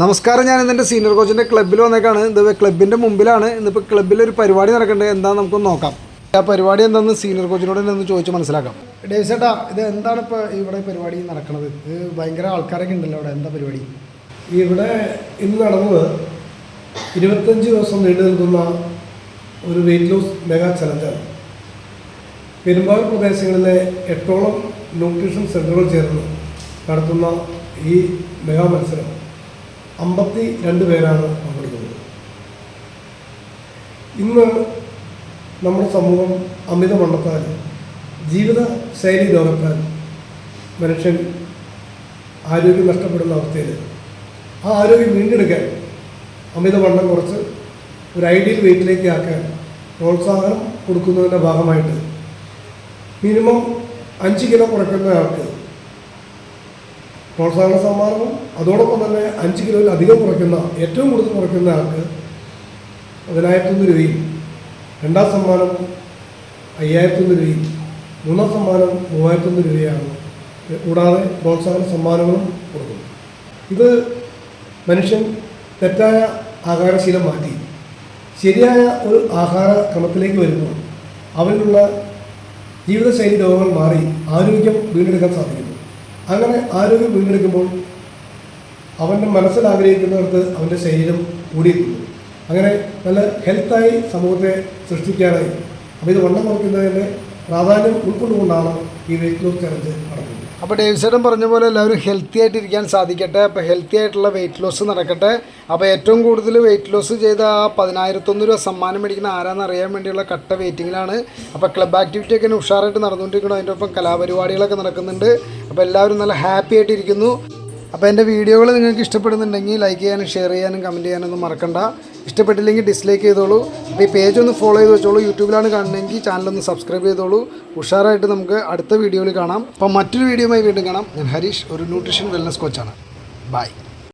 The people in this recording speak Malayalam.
നമസ്കാരം. ഞാൻ ഇന്നെൻ്റെ സീനിയർ കോച്ചിൻ്റെ ക്ലബ്ബിൽ വന്നേക്കാണ്. ഇത് ക്ലബിൻ്റെ മുമ്പിലാണ്. ഇന്നിപ്പോൾ ക്ലബ്ബിലൊരു പരിപാടി നടക്കേണ്ടത്. എന്താണെന്ന് നമുക്കൊന്ന് നോക്കാം. ആ പരിപാടി എന്താണെന്ന് സീനിയർ കോച്ചിനോട് തന്നെ ഒന്ന് ചോദിച്ച് മനസ്സിലാക്കാം. ഡേവിസേട്ടാ, ഇത് എന്താണ് ഇപ്പോൾ ഇവിടെ പരിപാടി നടക്കുന്നത്? ഇത് ഭയങ്കര ആൾക്കാരൊക്കെ ഉണ്ടല്ലോ ഇവിടെ. എന്താ പരിപാടി? ഇവിടെ ഇന്ന് നടന്നത് 25 ദിവസം നീണ്ടു നിൽക്കുന്ന ഒരു വെയിറ്റ് ലോസ് മെഗാ ചലഞ്ചാണ്. പെരുമ്പാവൂർ പ്രദേശങ്ങളിലെ 8ഓളം ന്യൂട്രീഷൻ സെൻ്ററുകൾ ചേർന്ന് നടത്തുന്ന ഈ മെഗാ മത്സരം 52 പേരാണ് പങ്കെടുക്കുന്നത്. ഇന്ന് നമ്മുടെ സമൂഹം അമിതവണ്ണത്താൽ, ജീവിത ശൈലി രോഗത്താൽ മനുഷ്യൻ ആരോഗ്യം നഷ്ടപ്പെടുന്ന അവസ്ഥയിൽ ആ ആരോഗ്യം വീണ്ടെടുക്കാൻ അമിതവണ്ണം കുറച്ച് ഒരു ഐഡിയൽ വെയിറ്റിലേക്ക് ആക്കാൻ പ്രോത്സാഹനം കൊടുക്കുന്നതിൻ്റെ ഭാഗമായിട്ട് മിനിമം 5 കിലോ കുറയ്ക്കുന്ന ആൾക്ക് പ്രോത്സാഹന സമ്മാനവും, അതോടൊപ്പം തന്നെ 5 കിലോയിൽ അധികം കുറയ്ക്കുന്ന, ഏറ്റവും കൂടുതൽ കുറയ്ക്കുന്ന ആൾക്ക് 10,100 രൂപയും, രണ്ടാം സമ്മാനം 5,100 രൂപയും, മൂന്നാം സമ്മാനം 3,100 രൂപയാണ്. കൂടാതെ പ്രോത്സാഹന സമ്മാനങ്ങളും കൊടുക്കുന്നു. ഇത് മനുഷ്യൻ തെറ്റായ ആഹാരശീലം മാറ്റി ശരിയായ ഒരു ആഹാര ക്രമത്തിലേക്ക് വരുമ്പോൾ അവരിലുള്ള ജീവിതശൈലി രോഗങ്ങൾ മാറി ആരോഗ്യം വീണ്ടെടുക്കാൻ സാധിക്കുന്നു. അങ്ങനെ ആരോഗ്യം വീണ്ടെടുക്കുമ്പോൾ അവൻ്റെ മനസ്സിൽ ആഗ്രഹിക്കുന്നിടത്ത് അവൻ്റെ ശരീരം കൂടിയിരിക്കുന്നു. അങ്ങനെ നല്ല ഹെൽത്തായി സമൂഹത്തെ സൃഷ്ടിക്കാനായി അമിതവണ്ണം കുറയ്ക്കുന്നതിൻ്റെ പ്രാധാന്യം ഉൾക്കൊണ്ടുകൊണ്ടാണ് ഈ വെയിറ്റ് ലോസ് ചലഞ്ച് നടക്കുന്നത്. അപ്പോൾ ഡേവിസേട്ടൻ പറഞ്ഞ പോലെ എല്ലാവരും ഹെൽത്തി ആയിട്ടിരിക്കാൻ സാധിക്കട്ടെ. അപ്പോൾ ഹെൽത്തി ആയിട്ടുള്ള വെയിറ്റ് ലോസ് നടക്കട്ടെ. അപ്പോൾ ഏറ്റവും കൂടുതൽ വെയിറ്റ് ലോസ് ചെയ്ത ആ 10,100 രൂപ സമ്മാനം മേടിക്കുന്ന ആരാന്ന് അറിയാൻ വേണ്ടിയുള്ള കട്ട വെയിറ്റിങ്ങിലാണ്. അപ്പോൾ ക്ലബ് ആക്ടിവിറ്റി ഒക്കെ ഉഷാറായിട്ട് നടന്നുകൊണ്ടിരിക്കണം. അതിൻ്റെ ഒപ്പം കലാപരിപാടികളൊക്കെ നടക്കുന്നുണ്ട്. അപ്പോൾ എല്ലാവരും നല്ല ഹാപ്പി ആയിട്ടിരിക്കുന്നു. അപ്പോൾ എൻ്റെ വീഡിയോകൾ നിങ്ങൾക്ക് ഇഷ്ടപ്പെടുന്നുണ്ടെങ്കിൽ ലൈക്ക് ചെയ്യാനും ഷെയർ ചെയ്യാനും കമൻറ്റ് ചെയ്യാനൊന്നും മറക്കണ്ട. ഇഷ്ടപ്പെട്ടില്ലെങ്കിൽ ഡിസ്ലൈക്ക് ചെയ്തോളൂ. അപ്പോൾ ഈ പേജ് ഒന്ന് ഫോളോ ചെയ്ത് വെച്ചോളൂ. യൂട്യൂബിലാണ് കാണുന്നതെങ്കിൽ ചാനലൊന്ന് സബ്സ്ക്രൈബ് ചെയ്തോളൂ. ഉഷാറായിട്ട് നമുക്ക് അടുത്ത വീഡിയോയിൽ കാണാം. അപ്പോൾ മറ്റൊരു വീഡിയോയുമായി വീണ്ടും കാണാം. ഞാൻ ഹരീഷ്, ഒരു ന്യൂട്രീഷൻ വെൽനസ് കോച്ചാണ്. ബൈ.